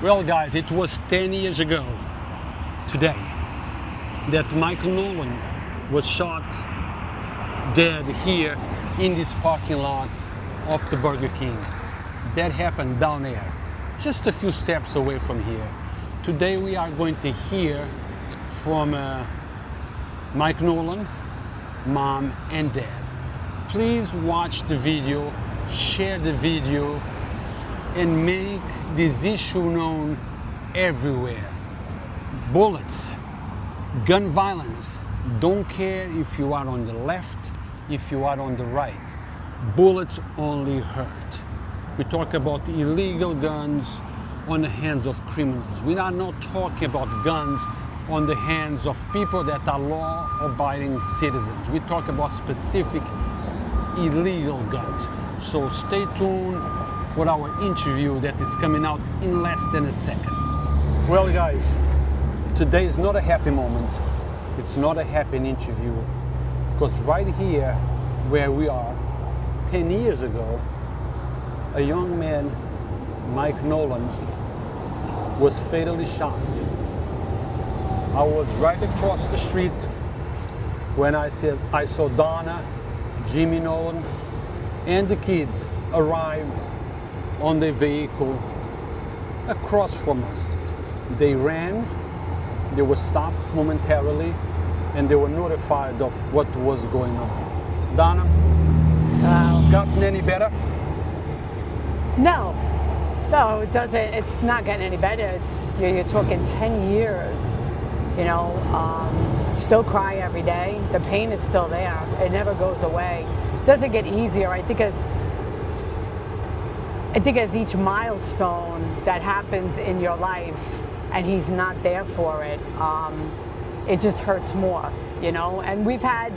Well, guys, it was 10 years ago today that Mike Nolan was shot dead here in this parking lot of the Burger King. That happened down there, just a few steps away from here. Today we are going to hear from Mike Nolan, mom and dad. Please watch the video, share the video, and make this issue known everywhere. Bullets, gun violence, don't care if you are on the left, if you are on the right. Bullets only hurt. We talk about illegal guns on the hands of criminals. We are not talking about guns on the hands of people that are law-abiding citizens. We talk about specific illegal guns. So stay tuned for our interview that is coming out in less than a second. Well, guys, today is not a happy moment. It's not a happy interview, because right here where we are, 10 years ago, a young man, Mike Nolan, was fatally shot. I was right across the street when I saw Donna, Jimmy Nolan, and the kids arrive on the vehicle across from us. They ran, they were stopped momentarily, and they were notified of what was going on. Donna, gotten any better? No, it doesn't. It's not getting any better. You're talking 10 years. You know, still cry every day. The pain is still there. It never goes away. It doesn't get easier. I think as each milestone that happens in your life, and he's not there for it, it just hurts more. You know, and we've had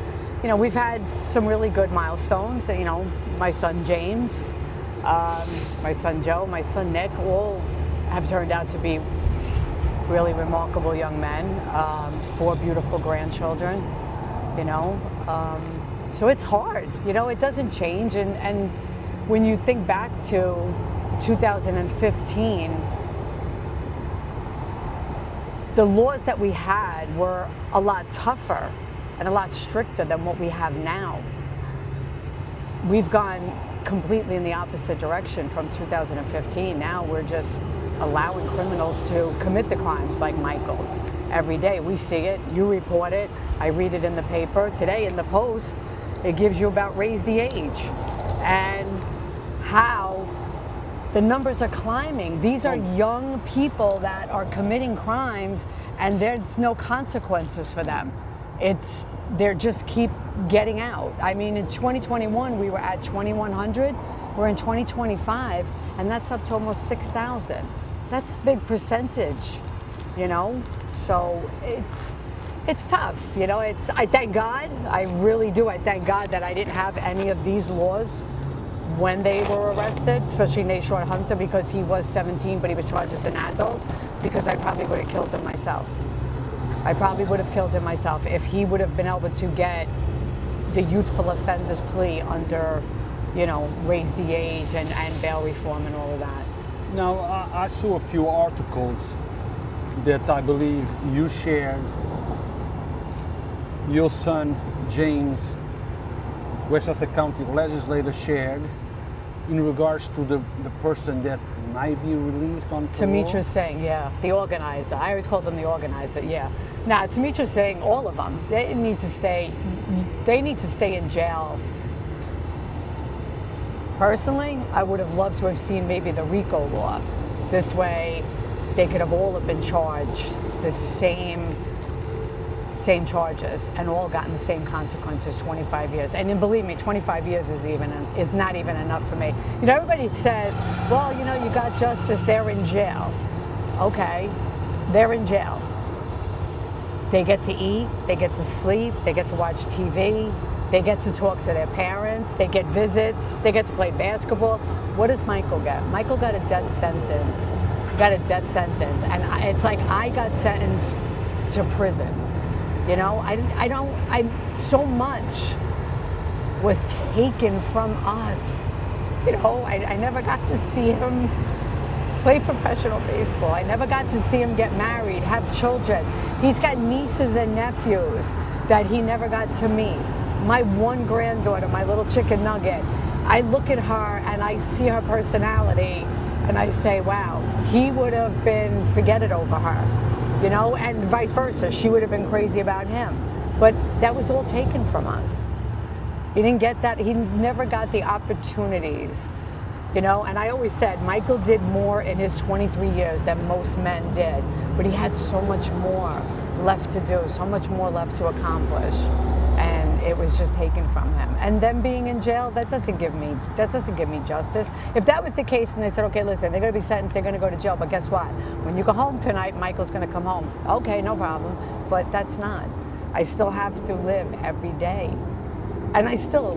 some really good milestones. You know, my son James, my son Joe, my son Nick, all have turned out to be really remarkable young men, 4 beautiful grandchildren, you know. So it's hard, you know, it doesn't change. And when you think back to 2015, the laws that we had were a lot tougher and a lot stricter than what we have now. We've gone completely in the opposite direction from 2015. Now we're just allowing criminals to commit the crimes like Michael's every day. We see it, you report it, I read it in the paper. Today in the Post, it gives you about raise the age and how the numbers are climbing. These are young people that are committing crimes and there's no consequences for them. They're just keep getting out. I mean, in 2021, we were at 2,100. We're in 2025, and that's up to almost 6,000. That's a big percentage, you know? So it's tough, you know? I thank God, I really do. I thank God that I didn't have any of these laws when they were arrested, especially Nashon Hunter, because he was 17, but he was charged as an adult, because I probably would have killed him myself. I probably would have killed him myself if he would have been able to get the youthful offenders plea under, you know, raise the age and bail reform and all of that. Now, I saw a few articles that I believe you shared. Your son, James, Westchester County legislator, shared in regards to the person that might be released on parole. Demetrius Singh, yeah, the organizer. I always called him the organizer, yeah. Now, Demetrius Singh, all of them, they need to stay in jail. Personally, I would have loved to have seen maybe the RICO law. This way, they could have all been charged the same charges and all gotten the same consequences, 25 years. And then believe me, 25 years is not even enough for me. You know, everybody says, well, you know, you got justice, they're in jail. Okay, they're in jail. They get to eat, they get to sleep, they get to watch TV, they get to talk to their parents, they get visits, they get to play basketball. What does Michael get? Michael got a death sentence. And it's like I got sentenced to prison. You know, so much was taken from us. You know, I never got to see him play professional baseball. I never got to see him get married, have children. He's got nieces and nephews that he never got to meet. My one granddaughter, my little chicken nugget, I look at her and I see her personality and I say, wow, he would have been forget-it over her, you know, and vice versa. She would have been crazy about him. But that was all taken from us. He didn't get that. He never got the opportunities, you know. And I always said Michael did more in his 23 years than most men did, but he had so much more left to do, so much more left to accomplish, and it was just taken from him. And then being in jail, that doesn't give me justice. If that was the case, and they said, okay, listen, they're going to be sentenced, they're going to go to jail, but guess what? When you go home tonight, Michael's going to come home. Okay, no problem. But that's not. I still have to live every day. And I still,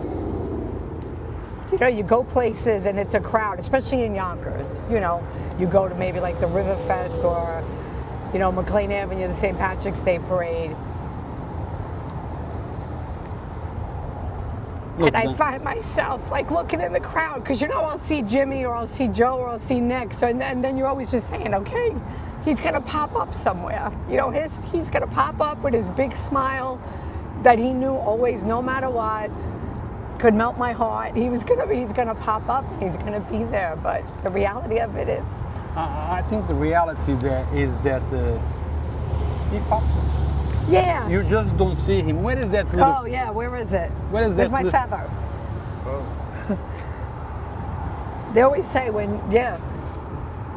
you know, you go places and it's a crowd, especially in Yonkers. You know, you go to maybe like the River Fest or, you know, McLean Avenue, the St. Patrick's Day Parade. And I find myself like looking in the crowd because, you know, I'll see Jimmy or I'll see Joe or I'll see Nick. So, and then you're always just saying, okay, he's going to pop up somewhere. You know, he's going to pop up with his big smile that he knew always, no matter what, could melt my heart. He's going to pop up. He's going to be there. But the reality of it is, I think the reality there is that he pops up. Yeah. You just don't see him. Where is that little? Oh yeah, where is it? Where is Where's that my feather? Oh. They always say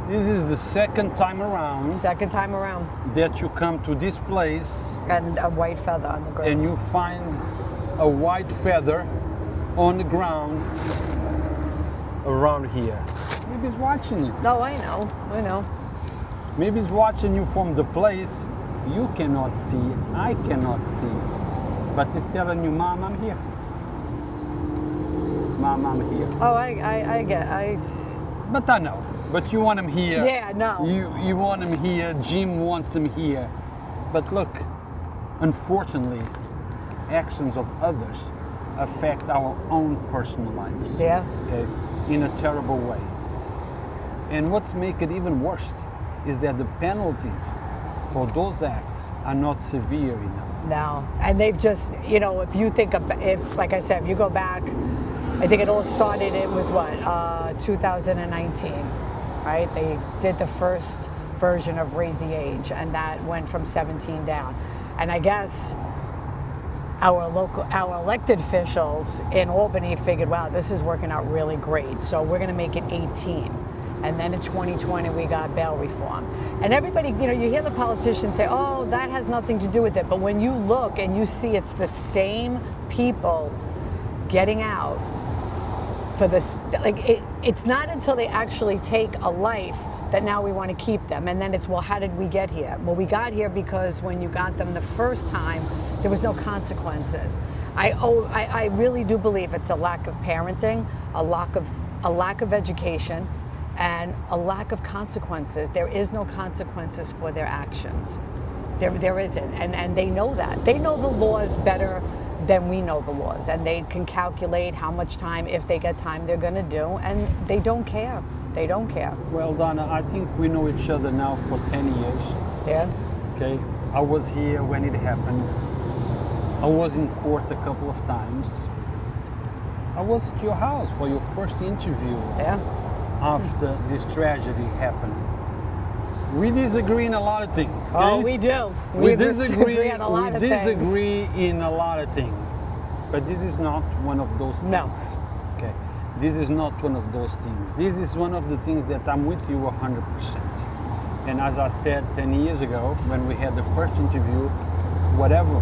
This is the second time around that you come to this place and a white feather on the grass. and you find a white feather on the ground around here. Maybe he's watching you. No, I know. Maybe he's watching you from the place you cannot see, I cannot see. But he's telling you, Mom, I'm here. Mom, I'm here. Oh, I But I know. But you want him here. Yeah, no. You want him here. Jim wants him here. But look, unfortunately, actions of others affect our own personal lives. Yeah. Okay, in a terrible way. And what's make it even worse is that the penalties for those acts are not severe enough. No, and they've just, you know, if you think of, like I said, if you go back, I think it all started, it was what, 2019, right? They did the first version of Raise the Age, and that went from 17 down. And I guess our elected officials in Albany figured, wow, this is working out really great, so we're gonna make it 18. And then in 2020, we got bail reform. And everybody, you know, you hear the politicians say, oh, that has nothing to do with it. But when you look and you see it's the same people getting out for this, like, it's not until they actually take a life that now we want to keep them. And then it's, well, how did we get here? Well, we got here because when you got them the first time, there was no consequences. I really do believe it's a lack of parenting, a lack of education, and a lack of consequences. There is no consequences for their actions. There isn't, and they know that. They know the laws better than we know the laws, and they can calculate how much time, if they get time, they're gonna do, and they don't care. They don't care. Well, Donna, I think we know each other now for 10 years. Yeah. Okay, I was here when it happened. I was in court a couple of times. I was at your house for your first interview. Yeah. After this tragedy happened. We disagree in a lot of things. Okay? Oh, we do. We disagree on a lot of disagree in a lot of things. But this is not one of those things. No. Okay. This is not one of those things. This is one of the things that I'm with you 100%. And as I said 10 years ago, when we had the first interview, whatever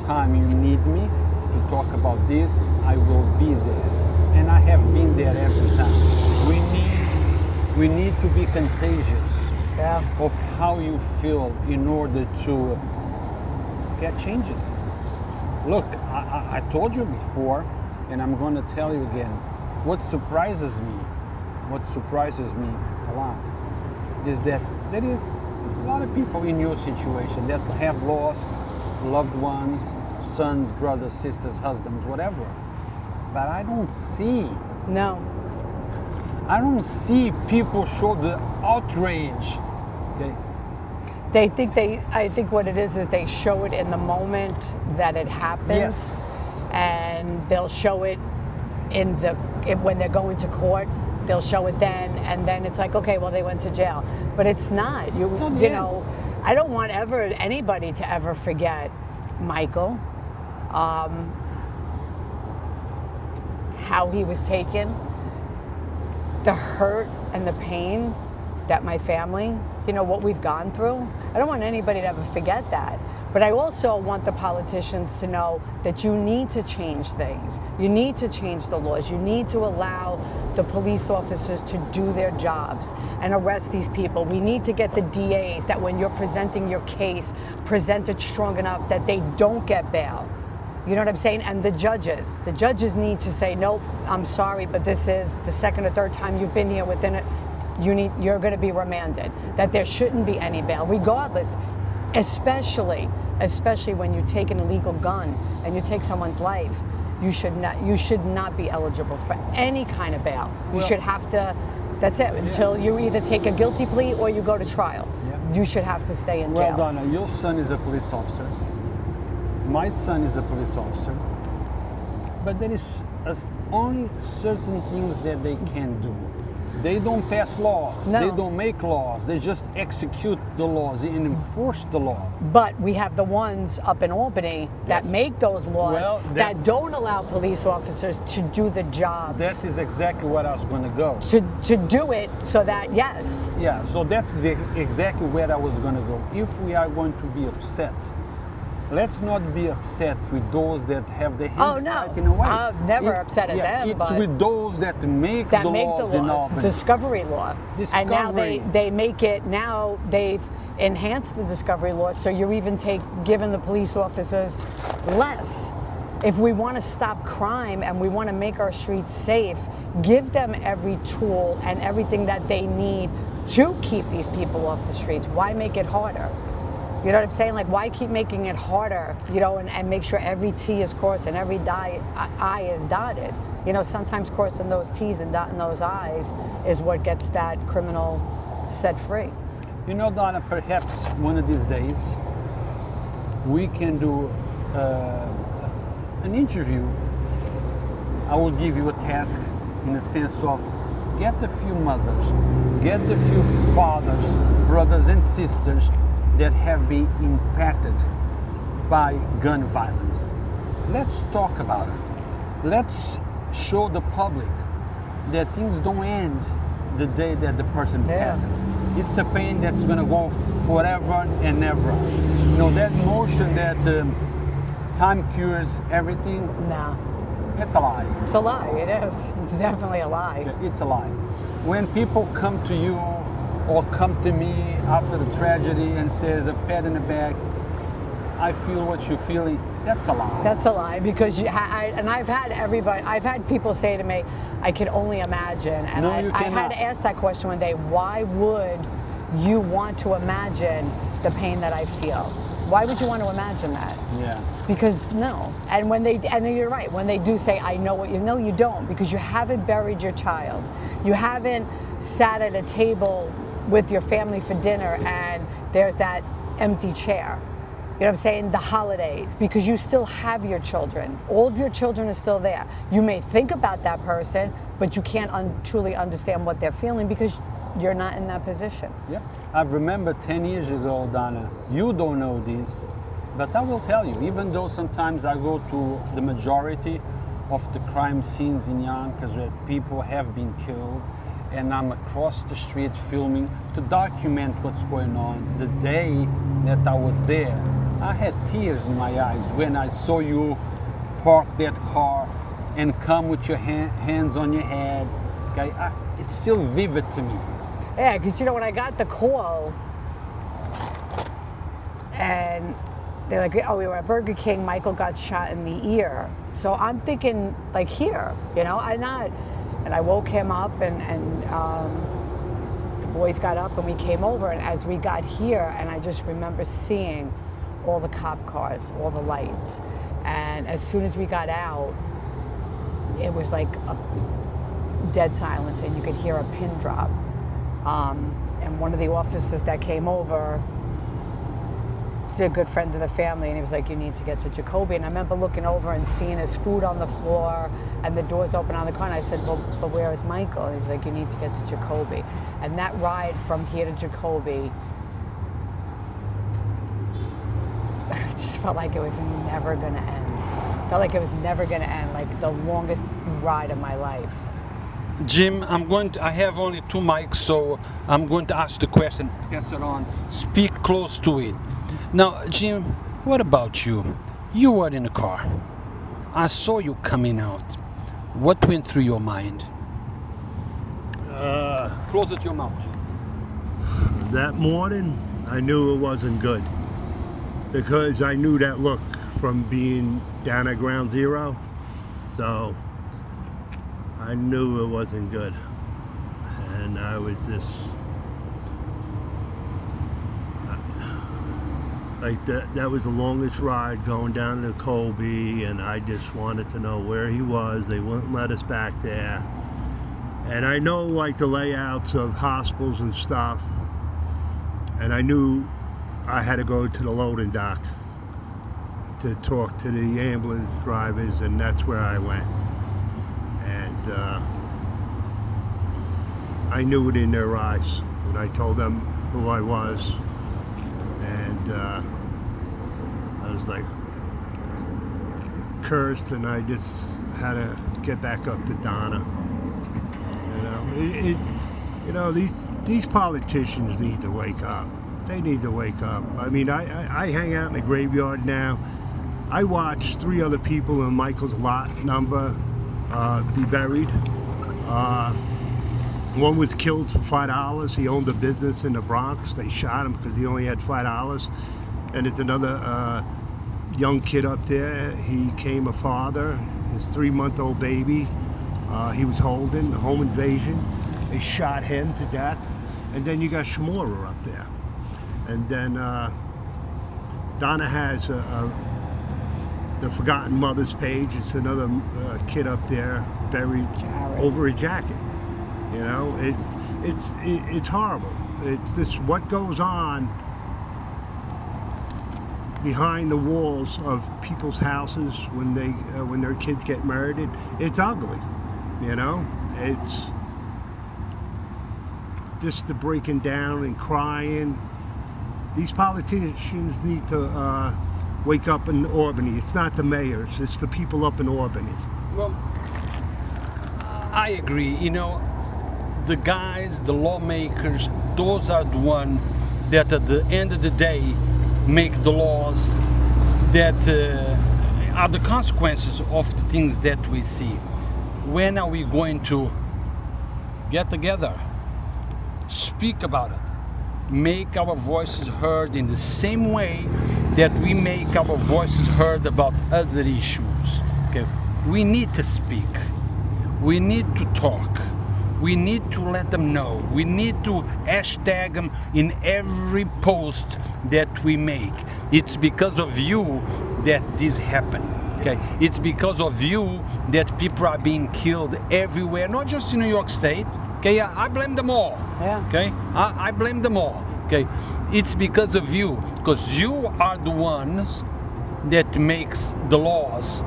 time you need me to talk about this, I will be there. And I have been there every time. We need to be contagious of how you feel in order to get changes. Look, I told you before, and I'm going to tell you again, what surprises me a lot is that there is a lot of people in your situation that have lost loved ones, sons, brothers, sisters, husbands, whatever. But I don't see I don't see people show the outrage. Okay. I think what it is they show it in the moment that it happens. Yes. And they'll show it when they're going to court. They'll show it then, and then it's like, okay, well, they went to jail. But it's not. You know, I don't want anybody to ever forget Michael, how he was taken, the hurt and the pain that my family, what we've gone through. I don't want anybody to ever forget that. But I also want the politicians to know that you need to change things. You need to change the laws. You need to allow the police officers to do their jobs and arrest these people. We need to get the DAs that when you're presenting your case, present it strong enough that they don't get bail. You know what I'm saying? And the judges need to say, nope, I'm sorry, but this is the second or third time you've been here within it. You're going to be remanded. That there shouldn't be any bail, regardless. Especially when you take an illegal gun and you take someone's life, you should not be eligible for any kind of bail. You should have to. That's it. Until you either take a guilty plea or you go to trial. Yeah. You should have to stay in jail. Well, Donna, your son is a police officer. My son is a police officer. But there is only certain things that they can do. They don't pass laws. No. They don't make laws. They just execute the laws and enforce the laws. But we have the ones up in Albany that make those laws that don't allow police officers to do the jobs. That is exactly what I was going to go. To do it so that, yes. Yeah, so that's exactly where I was going to go. If we are going to be upset, let's not be upset with those that have their hands tied in a way. I'm never upset at them. It's with those that make the laws in Albany. Discovery law. And now they make it, now they've enhanced the discovery law, so you're even giving the police officers less. If we want to stop crime and we want to make our streets safe, give them every tool and everything that they need to keep these people off the streets. Why make it harder? You know what I'm saying? Like, why keep making it harder, and make sure every T is crossed and every I is dotted? Sometimes crossing those T's and dotting those I's is what gets that criminal set free. Donna, perhaps one of these days we can do an interview. I will give you a task in the sense of get a few mothers, get a few fathers, brothers and sisters that have been impacted by gun violence. Let's talk about it. Let's show the public that things don't end the day that the person passes. It's a pain that's gonna go forever and ever. That notion that time cures everything. No. It's a lie. It's a lie, it is. It's definitely a lie. It's a lie. When people come to you or come to me after the tragedy and says a pat in the back, I feel what you're feeling, that's a lie. That's a lie, because I've had people say to me, I can only imagine, and I had to ask that question one day, why would you want to imagine the pain that I feel? Why would you want to imagine that? Yeah. Because no. And you're right, when they do say, I know what you know, you don't, because you haven't buried your child. You haven't sat at a table with your family for dinner and there's that empty chair. You know what I'm saying? The holidays, because you still have your children. All of your children are still there. You may think about that person, but you can't truly understand what they're feeling because you're not in that position. Yeah. I remember 10 years ago, Donna, you don't know this, but I will tell you, even though sometimes I go to the majority of the crime scenes in Yonkers where people have been killed, and I'm across the street filming to document what's going on. The day that I was there, I had tears in my eyes when I saw you park that car and come with your hands on your head. Okay, it's still vivid to me. Yeah, because when I got the call and they're like, oh, we were at Burger King, Michael got shot in the ear. So I'm thinking, like, here, and I woke him up and the boys got up and we came over, and as we got here, and I just remember seeing all the cop cars, all the lights, and as soon as we got out, it was like dead silence, and you could hear a pin drop. And one of the officers that came over, he's a good friend of the family, and he was like, you need to get to Jacoby. And I remember looking over and seeing his food on the floor and the doors open on the car, and I said, well, but where is Michael? And he was like, you need to get to Jacoby. And that ride from here to Jacoby, I just felt like it was never gonna end. Felt like it was never gonna end, like the longest ride of my life. Jim, I have only 2 mics, so I'm going to ask the question, pass it on, speak close to it. Now, Jim, what about you? You were in a car. I saw you coming out. What went through your mind? Closer to your mouth, Jim. That morning, I knew it wasn't good. Because I knew that look from being down at ground zero. So I knew it wasn't good. And I was just like that was the longest ride going down to Colby, and I just wanted to know where he was. They wouldn't let us back there. And I know like the layouts of hospitals and stuff, and I knew I had to go to the loading dock to talk to the ambulance drivers, and that's where I went. And I knew it in their eyes when I told them who I was. And I was like cursed, and I just had to get back up to Donna. You know, these politicians need to wake up. They need to wake up. I mean, I hang out in the graveyard now. I watched 3 other people in Michael's lot number be buried. One was killed for $5. He owned a business in the Bronx. They shot him because he only had $5. And there's another young kid up there. He became a father. His 3-month-old baby he was holding, a home invasion. They shot him to death. And then you got Shmura up there. And then Donna has the Forgotten Mothers page. It's another kid up there buried over a jacket. You know, it's horrible. It's this what goes on behind the walls of people's houses when their kids get murdered. It's ugly. You know, it's just the breaking down and crying. These politicians need to wake up in Albany. It's not the mayors, it's the people up in Albany. Well, I agree. You know, the guys, the lawmakers, those are the ones that at the end of the day make the laws that are the consequences of the things that we see. When are we going to get together, speak about it, make our voices heard in the same way that we make our voices heard about other issues? Okay, we need to speak. We need to talk. We need to let them know. We need to hashtag them in every post that we make. It's because of you that this happened. Okay, it's because of you that people are being killed everywhere, not just in New York State. Okay, I blame them all. Yeah. Okay, I blame them all. Okay, it's because of you, because you are the ones that makes the laws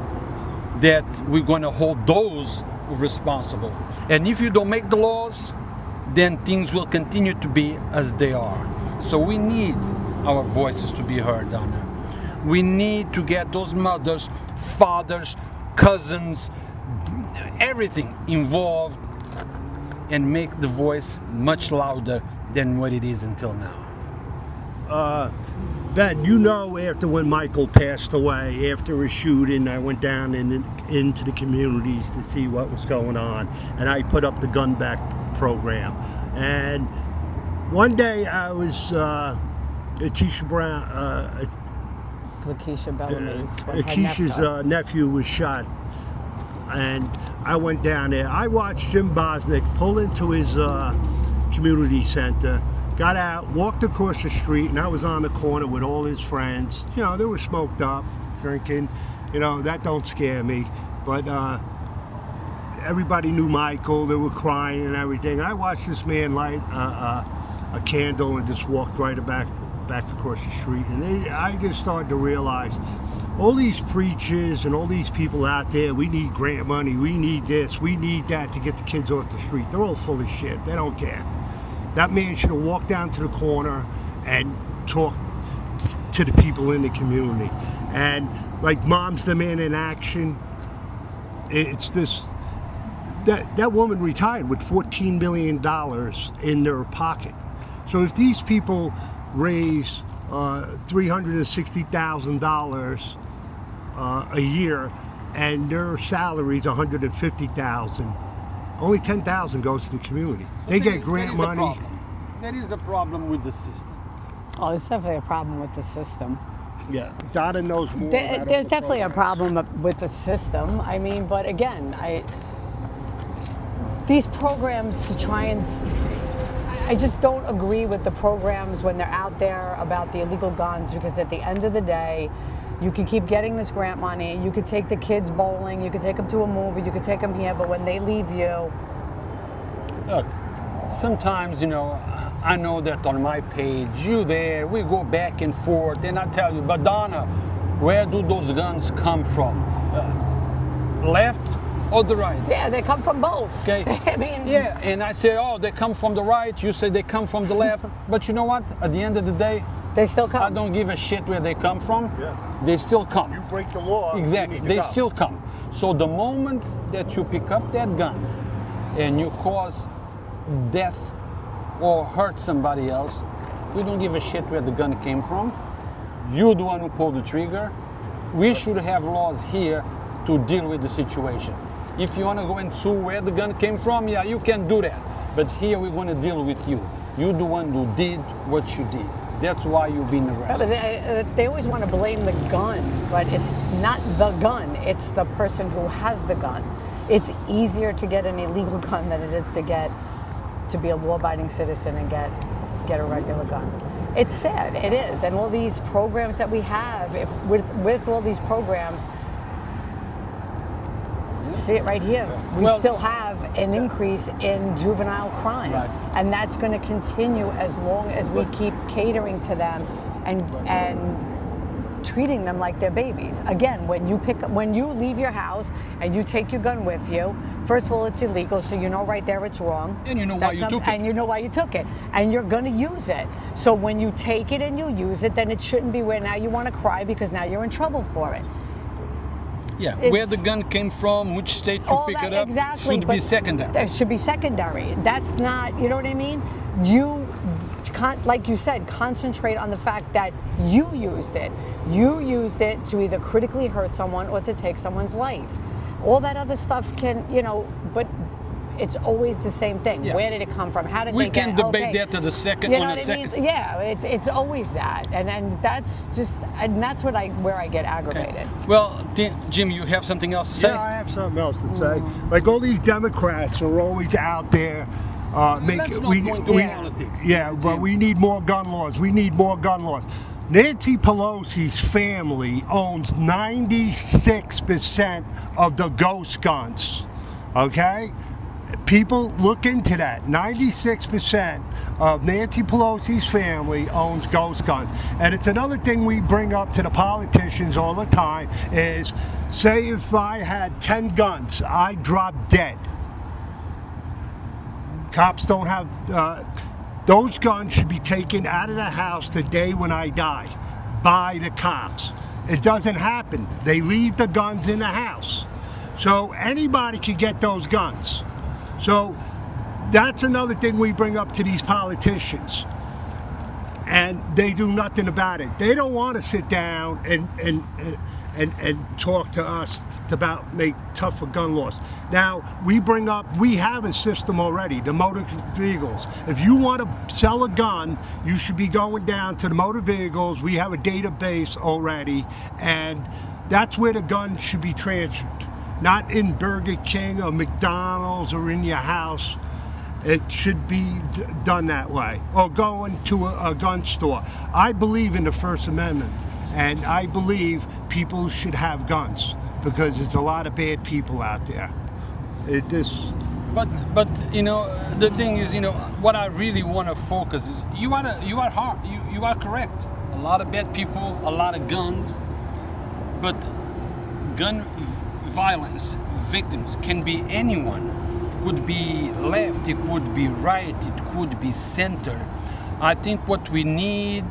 that we're going to hold those responsible. And if you don't make the laws, then things will continue to be as they are. So we need our voices to be heard, Donna. We need to get those mothers, fathers, cousins, everything involved and make the voice much louder than what it is until now. Ben, you know, after when Michael passed away, after a shooting, I went down into the communities to see what was going on, and I put up the Gun Back program. And one day I was Atisha Brown, Lakeisha Bellamy's Akeisha's nephew was shot, and I went down there. I watched Jim Bosnick pull into his community center, got out, walked across the street, and I was on the corner with all his friends. You know, they were smoked up, drinking. You know, that don't scare me. But everybody knew Michael. They were crying and everything. I watched this man light a candle and just walked right back across the street. And I just started to realize all these preachers and all these people out there, we need grant money, we need this, we need that to get the kids off the street. They're all full of shit. They don't care. That man should have walked down to the corner and talked to the people in the community. And like Mom's the Man in Action, it's this, that woman retired with $14 million in their pocket. So if these people raise $360,000 a year, and their salary's $150,000. Only $10,000 goes to the community. So they get grant money. There is a problem with the system. Oh, there's definitely a problem with the system. Yeah, Donna knows more. There's definitely a problem with the system. I mean, but again, these programs to try and, I just don't agree with the programs when they're out there about the illegal guns, because at the end of the day, you can keep getting this grant money, you could take the kids bowling, you could take them to a movie, you could take them here, but when they leave you... Look, sometimes, you know, I know that on my page, you there, we go back and forth, and I tell you, but Donna, where do those guns come from? Left or the right? Yeah, they come from both. Okay. I mean... Yeah, and I say, oh, they come from the right, you say they come from the left, but you know what? At the end of the day, they still come. I don't give a shit where they come from. Yeah. They still come. You break the law. Exactly. They still come. So the moment that you pick up that gun and you cause death or hurt somebody else, we don't give a shit where the gun came from. You're the one who pulled the trigger. We should have laws here to deal with the situation. If you want to go and sue where the gun came from, yeah, you can do that. But here we're going to deal with you. You're the one who did what you did. That's why you've been arrested. Yeah, but they always want to blame the gun, but it's not the gun, it's the person who has the gun. It's easier to get an illegal gun than it is to be a law-abiding citizen and get a regular gun. It's sad, it is. And all these programs that we have, with all these programs, see it right here. We still have an increase in juvenile crime. Right. And that's going to continue as long as we keep catering to them and treating them like they're babies. Again, when you leave your house and you take your gun with you, first of all, it's illegal, so you know right there it's wrong. And you know why you took it. And you know why you took it. And you're going to use it. So when you take it and you use it, then it shouldn't be where now you want to cry because now you're in trouble for it. Yeah, where the gun came from, which state you pick it up, exactly, should be secondary. It should be secondary. That's not, you know what I mean? You, like you said, concentrate on the fact that you used it. You used it to either critically hurt someone or to take someone's life. All that other stuff can, you know, but it's always the same thing. Yeah. Where did it come from? How did they get it? We can debate that to the second you know on what a I mean? second. Yeah, it's always that, and that's just, and that's where I get aggravated. Okay. Well, Jim, you have something else to say? Yeah, I have something else to say. Like all these Democrats are always out there. Politics. Yeah, but we need more gun laws. We need more gun laws. Nancy Pelosi's family owns 96% of the ghost guns. Okay? People look into that. 96% of Nancy Pelosi's family owns ghost guns. And it's another thing we bring up to the politicians all the time is, say if I had 10 guns, I'd drop dead. Cops don't have, those guns should be taken out of the house the day when I die by the cops. It doesn't happen. They leave the guns in the house. So anybody can get those guns. So that's another thing we bring up to these politicians. And they do nothing about it. They don't want to sit down and talk to us about make tougher gun laws. Now, we have a system already, the motor vehicles. If you want to sell a gun, you should be going down to the motor vehicles. We have a database already, and that's where the gun should be transferred. Not in Burger King or McDonald's or in your house. It should be done that way. Or going to a gun store. I believe in the First Amendment, and I believe people should have guns because there's a lot of bad people out there. It just, But you know, the thing is, you know, what I really want to focus is you are correct. A lot of bad people, a lot of guns, but gun violence victims can be anyone. Could be left, it could be right, it could be center. I think what we need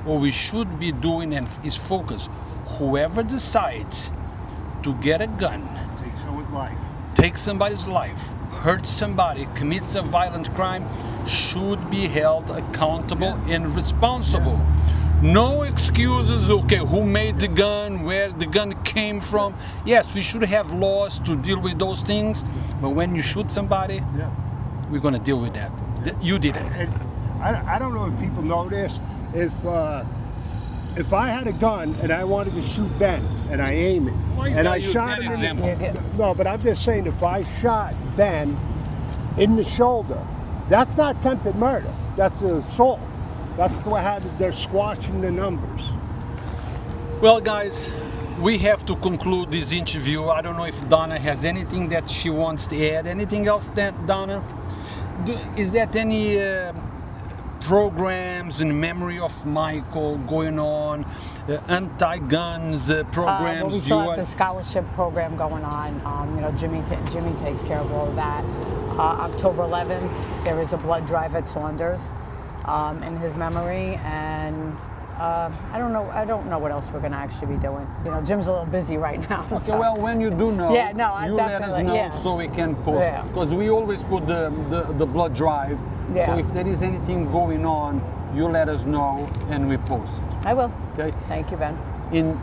or we should be doing is focus. Whoever decides to get a gun, take someone's life. take somebody's life, hurt somebody, commits a violent crime, should be held accountable and responsible. No excuses, okay, who made the gun, where the gun came from. Yes, we should have laws to deal with those things, but when you shoot somebody, we're going to deal with that. You did it. And I don't know if people know this. If I had a gun and I wanted to shoot Ben and I aim it, Why you and gotta I use shot that him example? no, but I'm just saying, if I shot Ben in the shoulder, that's not attempted murder. That's an assault. That's how they're squashing the numbers. Well, guys, we have to conclude this interview. I don't know if Donna has anything that she wants to add. Anything else, Donna? Is there any programs in memory of Michael going on, anti-guns programs? Well, we still have the scholarship program going on. You know, Jimmy takes care of all of that. October 11th, there is a blood drive at Saunders in his memory, and I don't know what else we're going to actually be doing. You know, Jim's a little busy right now. Okay, So. well, when you do know, you let us know so we can post it. Because we always put the blood drive. Yeah. So if there is anything going on, you let us know and we post it. I will. Okay. Thank you, Ben. In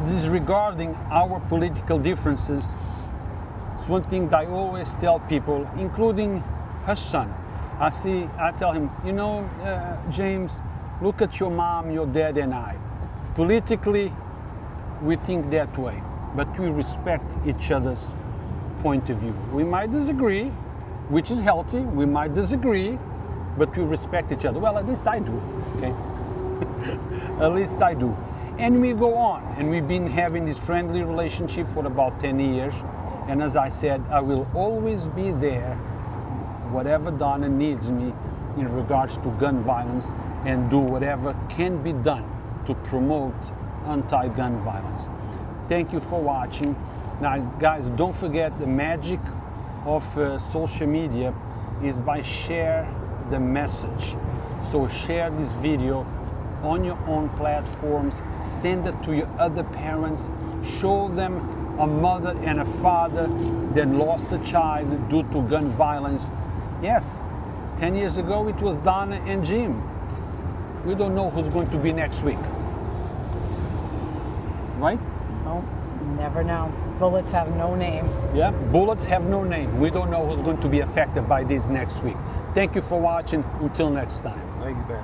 disregarding our political differences, it's one thing that I always tell people, including her son. I tell him, you know, James, look at your mom, your dad, and I. Politically, we think that way, but we respect each other's point of view. We might disagree, which is healthy. We might disagree, but we respect each other. Well, at least I do, okay? At least I do. And we go on, and we've been having this friendly relationship for about 10 years. And as I said, I will always be there, whatever Donna needs me in regards to gun violence, and do whatever can be done to promote anti-gun violence. Thank you for watching. Now, guys, don't forget the magic of social media is by share the message. So share this video on your own platforms, send it to your other parents, show them a mother and a father that lost a child due to gun violence. Yes, 10 years ago it was Donna and Jim. We don't know who's going to be next week. Right? Oh, never know. Bullets have no name. Yeah, bullets have no name. We don't know who's going to be affected by this next week. Thank you for watching. Until next time. Thank you, Ben.